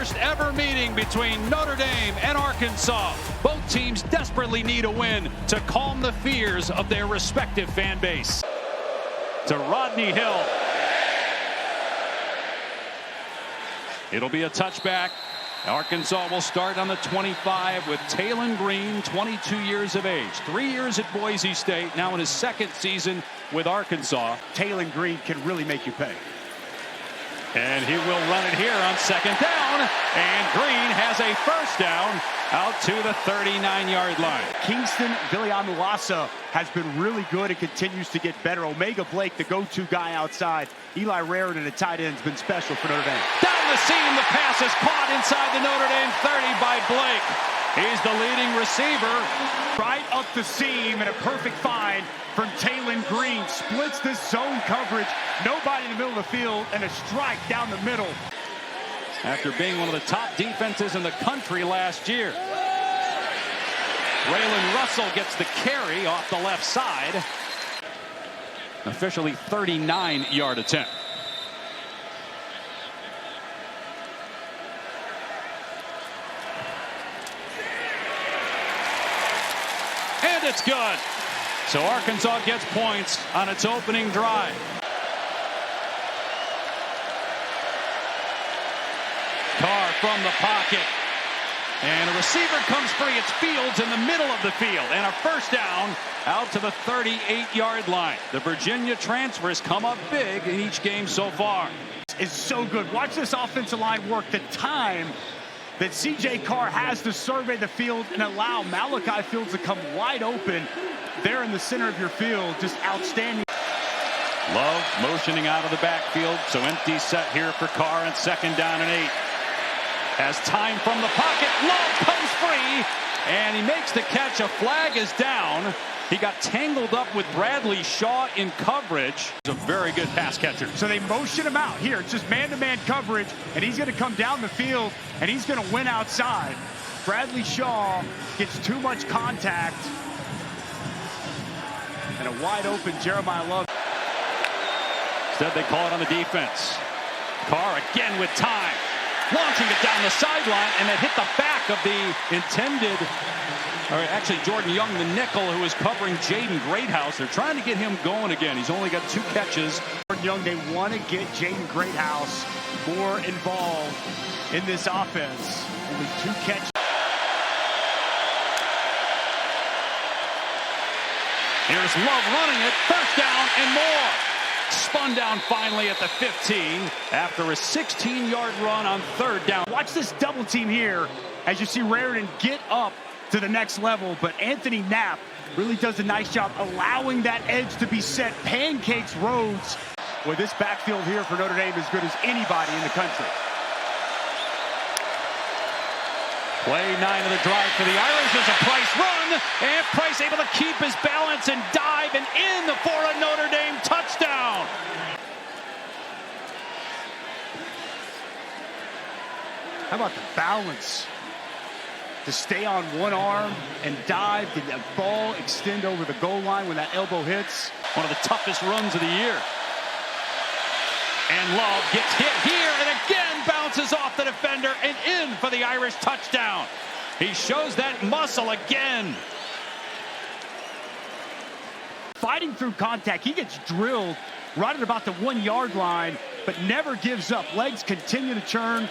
first ever meeting between Notre Dame and Arkansas. Both teams desperately need a win to calm the fears of their respective fan base. To Rodney Hill. It'll be a touchback. Arkansas will start on the 25 with Talon Green, 22 years of age. 3 years at Boise State, now in his second season with Arkansas. Talon Green can really make you pay. And he will run it here on second down. And Green has a first down out to the 39-yard line. Kingston Villamulasa has been really good and continues to get better. Omega Blake, the go-to guy outside. Eli Raritan, the tight end, has been special for Notre Dame. Down the seam, the pass is caught inside the Notre Dame 30 by Blake. He's the leading receiver. Right up the seam and a perfect find from Talon Green. Splits this zone coverage. Nobody in the middle of the field and a strike down the middle. After being one of the top defenses in the country last year. Braylon Russell gets the carry off the left side. Officially 39-yard attempt. And it's good. So Arkansas gets points on its opening drive. Carr from the pocket. And a receiver comes free. It's Fields in the middle of the field. And a first down out to the 38-yard line. The Virginia transfers come up big in each game so far. It's so good. Watch this offensive line work. The time that C.J. Carr has to survey the field and allow Malachi Fields to come wide open there in the center of your field. Just outstanding. Love motioning out of the backfield. So empty set here for Carr and second down and 8. Has time from the pocket. Love comes free. And he makes the catch. A flag is down. He got tangled up with Bradley Shaw in coverage. He's a very good pass catcher. So they motion him out here. It's just man-to-man coverage. And he's going to come down the field. And he's going to win outside. Bradley Shaw gets too much contact. And a wide open Jeremiyah Love. Instead they call it on the defense. Carr again with time. Launching it down the sideline, and it hit the back of the intended, or actually Jordan Young, the nickel, who is covering Jaden Greathouse. They're trying to get him going again. He's only got 2 catches. Jordan Young, they want to get Jaden Greathouse more involved in this offense. Only 2 catches. Here's Love running it, first down and more. Spun down finally at the 15 after a 16-yard run on third down. Watch this double team here as you see Raritan get up to the next level, but Anthony Knapp really does a nice job allowing that edge to be set. Pancakes Rhodes. Well, this backfield here for Notre Dame is as good as anybody in the country. Play 9 of the drive for the Irish. There's a Price run, and Price able to keep his balance and dive and in for a Notre Dame touchdown. How about the balance to stay on one arm and dive, did that ball extend over the goal line when that elbow hits? One of the toughest runs of the year. And Love gets hit here and again bounces off the defender and in for the Irish touchdown. He shows that muscle again. Fighting through contact, he gets drilled right at about the 1-yard line, but never gives up. Legs continue to churn,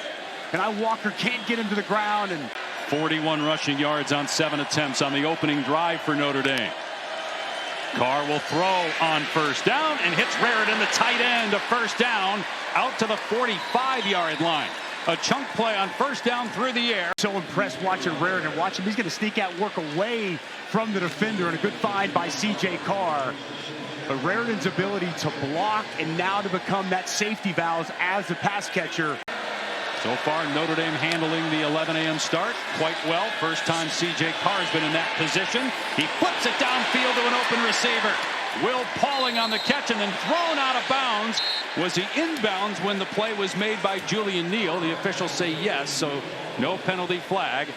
and Walker can't get him to the ground. And 41 rushing yards on 7 attempts on the opening drive for Notre Dame. Carr will throw on first down and hits Raritan, the tight end, a first down out to the 45-yard line. A chunk play on first down through the air. So impressed watching Raritan. Watch him. He's going to sneak out, work away from the defender, and a good find by C.J. Carr. But Raritan's ability to block and now to become that safety valve as a pass catcher. So far, Notre Dame handling the 11 a.m. start quite well. First time C.J. Carr's been in that position. He flips it downfield to an open receiver. Will Pauling on the catch and then thrown out of bounds. Was he inbounds when the play was made by Julian Neal? The officials say yes, so no penalty flag.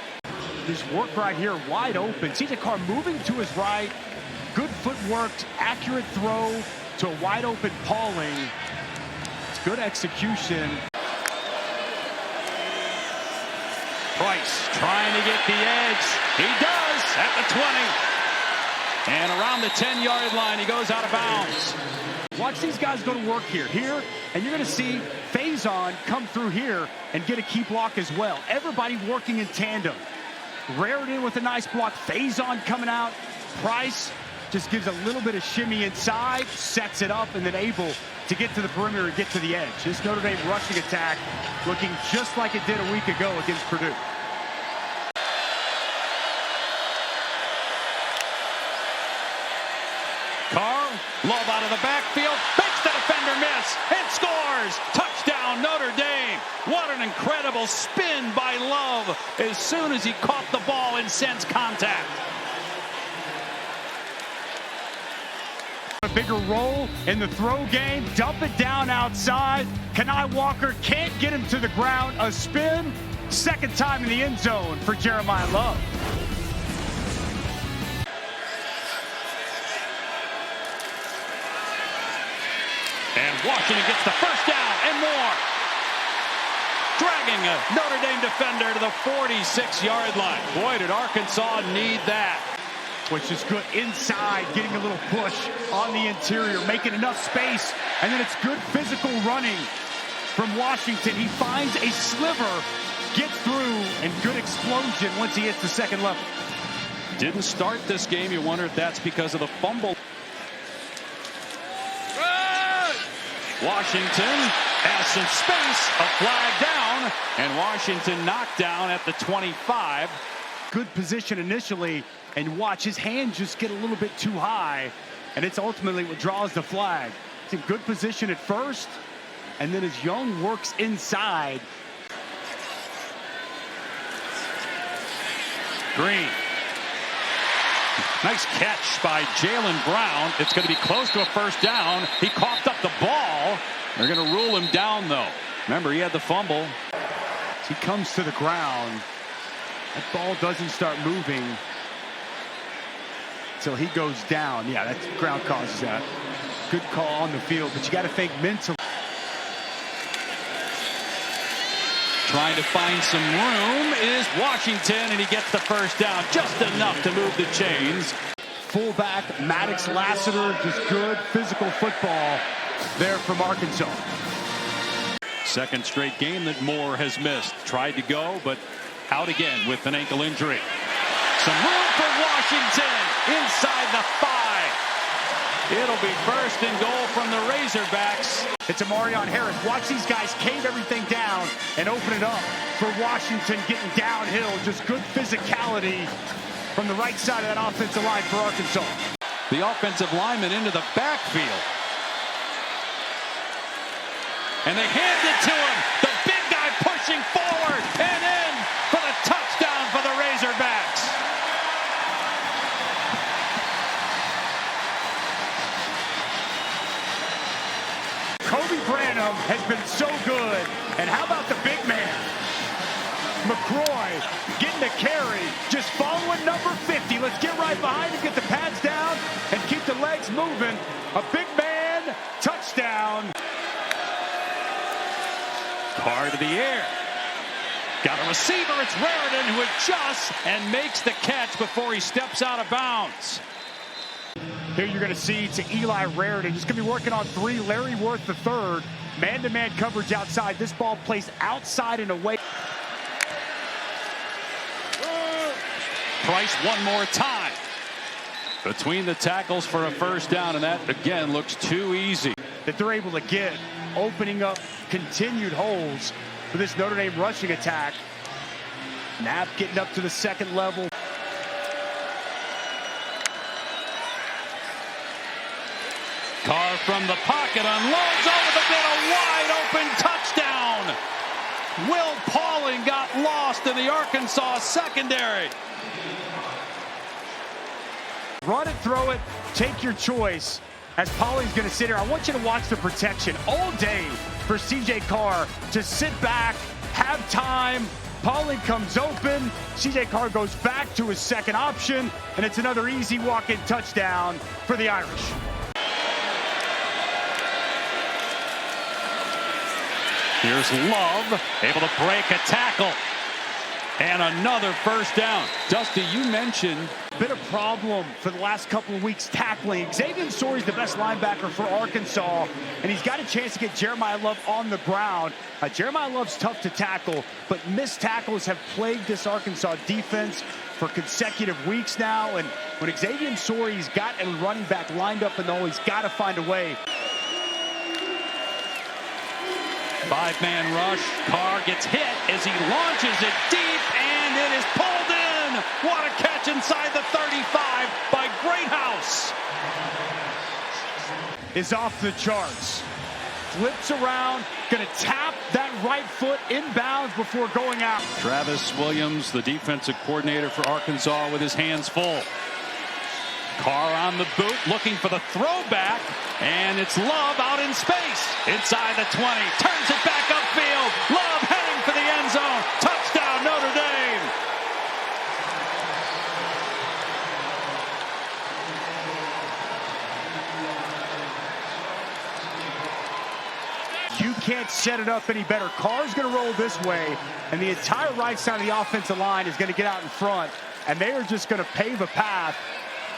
This work right here, wide open. C.J. Carr moving to his right. Good footwork, accurate throw to a wide open Pauling. It's good execution. Price trying to get the edge. He does at the 20. And around the 10-yard line, he goes out of bounds. Watch these guys go to work here, and you're going to see Faison come through here and get a key block as well. Everybody working in tandem. Raritan with a nice block. Faison coming out. Price just gives a little bit of shimmy inside, sets it up, and then able to get to the perimeter and get to the edge. This Notre Dame rushing attack looking just like it did a week ago against Purdue. Carr, Love out of the backfield, makes the defender miss, and scores! Touchdown, Notre Dame! What an incredible spin by Love as soon as he caught the ball and sensed contact. A bigger role in the throw game, dump it down outside. Kani Walker can't get him to the ground. A spin, second time in the end zone for Jeremiyah Love. And Washington gets the first down and more. Dragging a Notre Dame defender to the 46-yard line. Boy, did Arkansas need that. Which is good inside, getting a little push on the interior, making enough space, and then it's good physical running from Washington. He finds a sliver, gets through, and good explosion once he hits the second level. Didn't start this game. You wonder if that's because of the fumble. Washington has some space, a flag down, and Washington knocked down at the 25. Good position initially, and watch his hand just get a little bit too high, and it's ultimately what draws the flag. It's in good position at first, and then as Young works inside. Green. Nice catch by Jalen Brown. It's going to be close to a first down. He coughed up the ball. They're going to rule him down, though. Remember, he had the fumble. As he comes to the ground, that ball doesn't start moving until he goes down. Yeah, that ground causes that. Good call on the field, but you got to think mental. Trying to find some room is Washington, and he gets the first down. Just enough to move the chains. Fullback Maddox Lassiter, just good physical football there from Arkansas. Second straight game that Moore has missed. Tried to go, but out again with an ankle injury. Some room for Washington inside the 5. It'll be first and goal from the Razorbacks. It's Amarion Harris. Watch these guys cave everything down and open it up for Washington getting downhill. Just good physicality from the right side of that offensive line for Arkansas. The offensive lineman into the backfield. And they hand it to him. The big guy pushing forward and in for the touchdown for the Razorbacks. Kobe Branham has been so good. And how about the big man? McCroy getting a carry, just following number 50. Let's get right behind him, get the pads down, and keep the legs moving. A big man, touchdown. Carr to the air. Got a receiver, it's Raritan who adjusts and makes the catch before he steps out of bounds. Here you're going to see to Eli Raritan. He's going to be working on 3. Larry Worth the third. Man-to-man coverage outside. This ball placed outside and away. Price one more time. Between the tackles for a first down, and that, again, looks too easy. That they're able to get, opening up continued holes for this Notre Dame rushing attack. Knapp getting up to the second level. Carr from the pocket unloads over the middle, wide open touchdown. Will Pauling got lost in the Arkansas secondary. Run it, throw it, take your choice. As Pauling's going to sit here, I want you to watch the protection all day for C.J. Carr to sit back, have time. Pauling comes open. C.J. Carr goes back to his second option, and it's another easy walk-in touchdown for the Irish. Here's Love, able to break a tackle. And another first down. Dusty, you mentioned been a problem for the last couple of weeks tackling. Xavier Sorey's the best linebacker for Arkansas, and he's got a chance to get Jeremiyah Love on the ground. Jeremiyah Love's tough to tackle, but missed tackles have plagued this Arkansas defense for consecutive weeks now. And when Xavier Sorey's got a running back lined up and all, he's got to find a way. Five-man rush. Carr gets hit as he launches it deep, and it is pulled in. What a catch inside the 35 by Greathouse. Is off the charts. Flips around, gonna tap that right foot inbounds before going out. Travis Williams, the defensive coordinator for Arkansas, with his hands full. Carr on the boot, looking for the throwback, and it's Love out in space. Inside the 20, turns it back upfield. Love heading for the end zone. Touchdown, Notre Dame. You can't set it up any better. Carr's going to roll this way, and the entire right side of the offensive line is going to get out in front, and they are just going to pave a path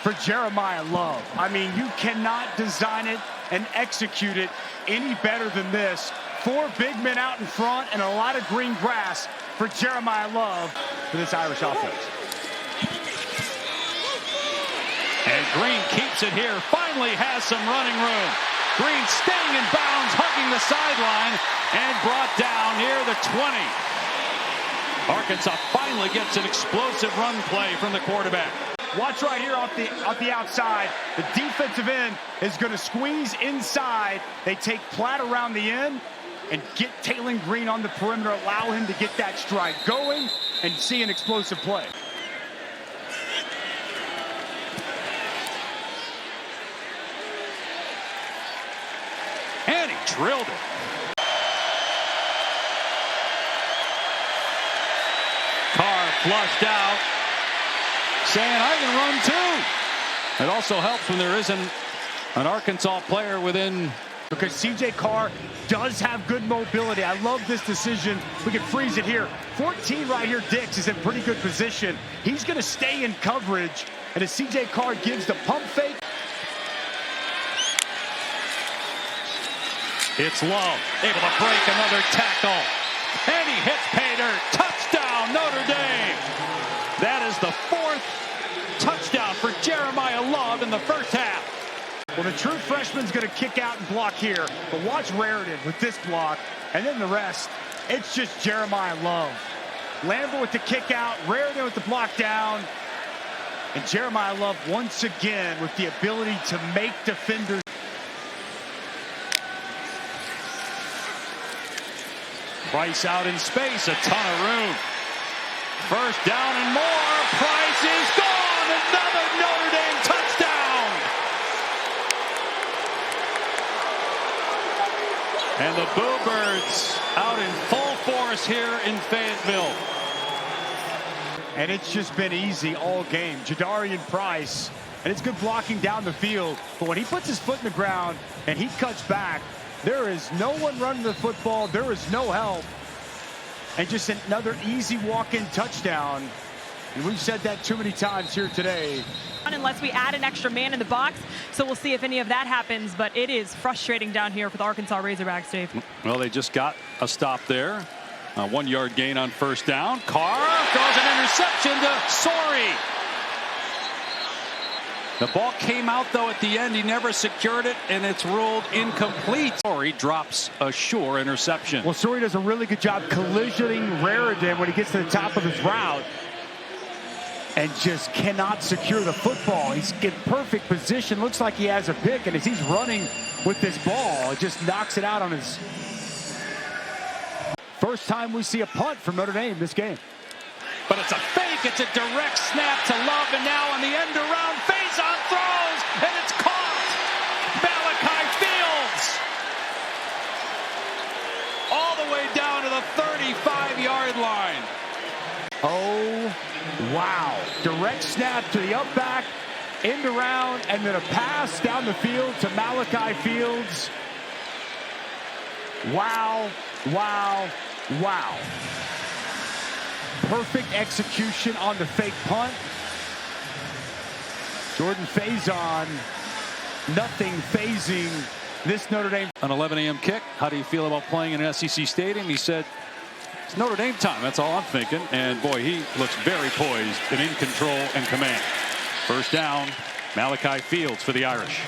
for Jeremiyah Love. I mean, you cannot design it and execute it any better than this. 4 big men out in front and a lot of green grass for Jeremiyah Love for this Irish offense. And Green keeps it here, finally has some running room. Green staying in bounds, hugging the sideline, and brought down near the 20. Arkansas finally gets an explosive run play from the quarterback. Watch right here off the outside. The defensive end is going to squeeze inside. They take Platt around the end and get Taylon Green on the perimeter, allow him to get that stride going and see an explosive play. And he drilled it. Carr flushed out, saying, I can run too. It also helps when there isn't an Arkansas player within. Because C.J. Carr does have good mobility. I love this decision. We can freeze it here. 14 right here. Dix is in pretty good position. He's going to stay in coverage. And as C.J. Carr gives the pump fake. It's Love, able to break another tackle. And he hits pay dirt. Touchdown, Notre Dame. That is the 4th touchdown for Jeremiyah Love in the first half. Well, the true freshman's going to kick out and block here. But watch Raritan with this block. And then the rest, it's just Jeremiyah Love. Lambert with the kick out, Raritan with the block down. And Jeremiyah Love once again with the ability to make defenders. Price out in space, a ton of room. First down and more. Price is gone. Another Notre Dame touchdown. And the Bluebirds out in full force here in Fayetteville. And it's just been easy all game. Jadarian Price, and it's good blocking down the field. But when he puts his foot in the ground and he cuts back, there is no one running the football. There is no help. And just another easy walk-in touchdown. And we've said that too many times here today. Unless we add an extra man in the box. So we'll see if any of that happens. But it is frustrating down here for the Arkansas Razorbacks, Dave. Well, they just got a stop there. A 1-yard gain on first down. Carr throws an interception to Sorey. The ball came out, though, at the end. He never secured it, and it's ruled incomplete. Sorey drops a sure interception. Well, Sorey does a really good job collisioning Raritan when he gets to the top of his route and just cannot secure the football. He's in perfect position. Looks like he has a pick, and as he's running with this ball, it just knocks it out on his... First time we see a punt from Notre Dame this game. But it's a fake. It's a direct snap to Love, and now on the end around, face-on throws, and it's caught. Malachi Fields. All the way down to the 35-yard line. Oh, wow. Direct snap to the up back, end around, and then a pass down the field to Malachi Fields. Wow, wow, wow. perfect execution on the fake punt. Jordan Faison, nothing phasing this Notre Dame. An 11 a.m. kick. How do you feel about playing in an SEC stadium? He said, it's Notre Dame time. That's all I'm thinking. And boy, he looks very poised and in control and command. First down, Malachi Fields for the Irish.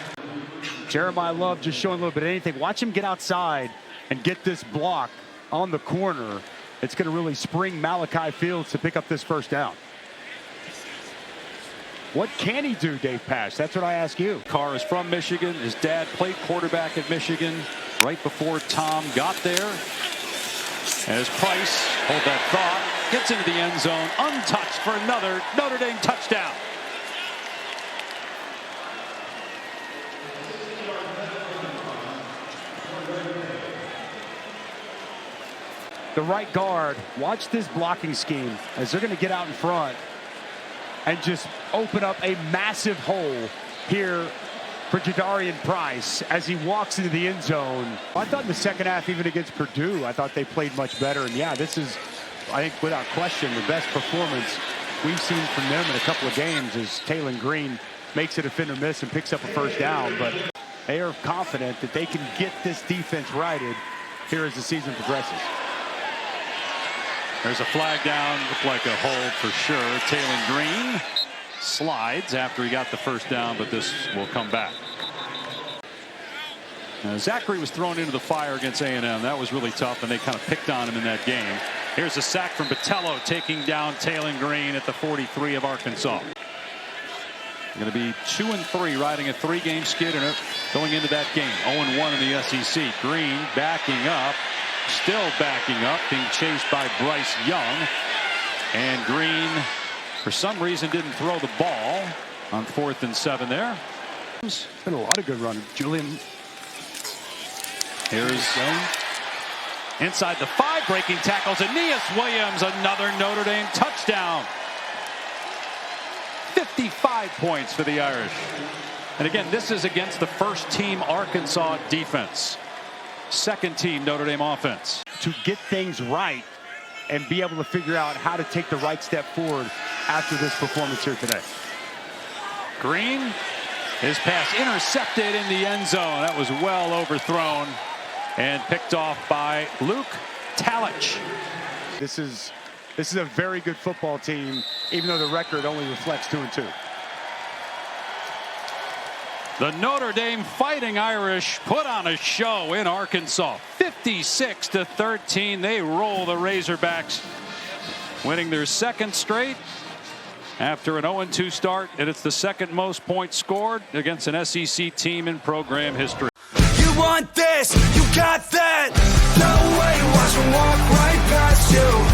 Jeremiyah Love just showing a little bit of anything. Watch him get outside and get this block on the corner. It's going to really spring Malachi Fields to pick up this first down. What can he do, Dave Pasch? That's what I ask you. Carr is from Michigan. His dad played quarterback at Michigan right before Tom got there. As Price, hold that thought, gets into the end zone, untouched for another Notre Dame touchdown. The right guard, watch this blocking scheme as they're going to get out in front and just open up a massive hole here for Jadarian Price as he walks into the end zone. I thought in the second half, even against Purdue, I thought they played much better. And yeah, this is, I think, without question, the best performance we've seen from them in a couple of games as Taylon Green makes a defender miss and picks up a first down. But they are confident that they can get this defense righted here as the season progresses. There's a flag down, looked like a hold for sure. Taylon Green slides after he got the first down, but this will come back. Now, Zachary was thrown into the fire against A&M. That was really tough, and they kind of picked on him in that game. Here's a sack from Botello, taking down Taylon Green at the 43 of Arkansas. Going to be 2-3, riding a 3-game skid and going into that game. 0-1 in the SEC. Green backing up. Still backing up, being chased by Bryce Young. And Green, for some reason, didn't throw the ball on 4th and 7 there. It's been a lot of good running. Julian. Here's inside the 5, breaking tackles. Aeneas Williams, another Notre Dame touchdown. 55 points for the Irish. And again, this is against the first-team Arkansas defense. Second-team Notre Dame offense. To get things right and be able to figure out how to take the right step forward after this performance here today. Green, his pass intercepted in the end zone. That was well overthrown and picked off by Luke Talich. This is a very good football team, even though the record only reflects 2-2. The Notre Dame Fighting Irish put on a show in Arkansas. 56-13. They roll the Razorbacks, winning their second straight after an 0-2 start, and it's the second most points scored against an SEC team in program history. You want this, you got that. No way, watch them walk right past you.